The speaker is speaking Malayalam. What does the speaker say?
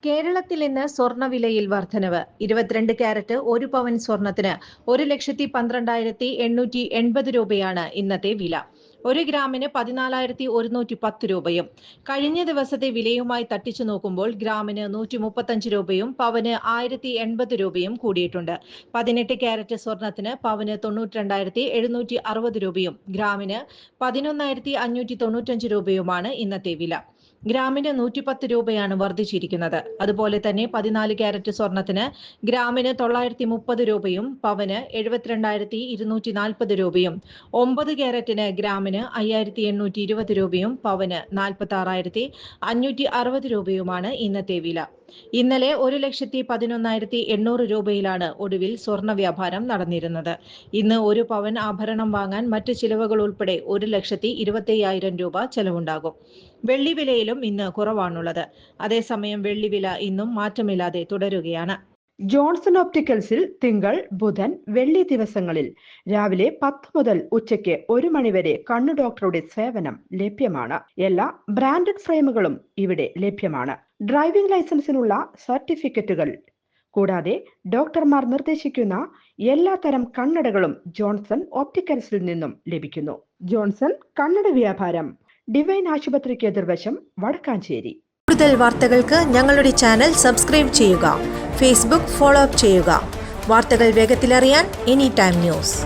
കേരളത്തിൽ ഇന്ന് സ്വർണ്ണവിലയിൽ വർധനവ്. 22 കാരറ്റ് 1 പവൻ സ്വർണത്തിന് 1,12,880 രൂപയാണ് ഇന്നത്തെ വില. 1 ഗ്രാമിന് 14,110 രൂപയും. കഴിഞ്ഞ ദിവസത്തെ വിലയുമായി തട്ടിച്ചു നോക്കുമ്പോൾ ഗ്രാമിന് 135 രൂപയും പവന് 1,080 രൂപയും കൂടിയിട്ടുണ്ട്. 18 കാരറ്റ് സ്വർണത്തിന് പവന് 92,760 രൂപയും ഗ്രാമിന് 11,595 രൂപയുമാണ് ഇന്നത്തെ വില. ഗ്രാമിന് 110 രൂപയാണ് വർദ്ധിച്ചിരിക്കുന്നത്. അതുപോലെ തന്നെ 14 കാരറ്റ് സ്വർണത്തിന് ഗ്രാമിന് 930 രൂപയും പവന് 72,240 രൂപയും, 9 കാരറ്റിന് ഗ്രാമിന് 5,820 രൂപയും പവന് 46,560 രൂപയുമാണ് ഇന്നത്തെ വില. ഇന്നലെ 1,11,800 രൂപയിലാണ് ഒടുവിൽ സ്വർണ്ണ വ്യാപാരം നടന്നിരുന്നത്. ഇന്ന് 1 പവൻ ആഭരണം വാങ്ങാൻ മറ്റ് ചിലവുകൾ ഉൾപ്പെടെ 1,25,000 രൂപ ചെലവുണ്ടാകും. വെള്ളി വിലയിലും ഇന്ന് കുറവാണുള്ളത്. അതേസമയം വെള്ളി വില ഇന്നും മാറ്റമില്ലാതെ തുടരുകയാണ്. ജോൺസൺ ഓപ്റ്റിക്കൽസിൽ തിങ്കൾ, ബുധൻ, വെള്ളി ദിവസങ്ങളിൽ രാവിലെ 10 മുതൽ ഉച്ചയ്ക്ക് 1 മണിവരെ കണ്ണു ഡോക്ടറുടെ സേവനം ലഭ്യമാണ്. എല്ലാ ബ്രാൻഡഡ് ഫ്രെയിമുകളും ഇവിടെ ലഭ്യമാണ്. ഡ്രൈവിംഗ് ലൈസൻസിനുള്ള സർട്ടിഫിക്കറ്റുകൾ കൂടാതെ ഡോക്ടർമാർ നിർദ്ദേശിക്കുന്ന എല്ലാ തരം കണ്ണടകളും ജോൺസൺ ഓപ്റ്റിക്കൽസിൽ നിന്നും ലഭിക്കുന്നു. ജോൺസൺ കണ്ണട വ്യാപാരം, ഡിവൈൻ ആശുപത്രിക്ക് എതിർവശം, വടക്കാഞ്ചേരി. കൂടുതൽ വാർത്തകൾക്ക് ഞങ്ങളുടെ ചാനൽ സബ്സ്ക്രൈബ് ചെയ്യുക. ഫേസ്ബുക്ക് ഫോളോ അപ്പ് ചെയ്യുക. വാർത്തകൾ വേഗത്തിലറിയാൻ എനി ടൈം ന്യൂസ്.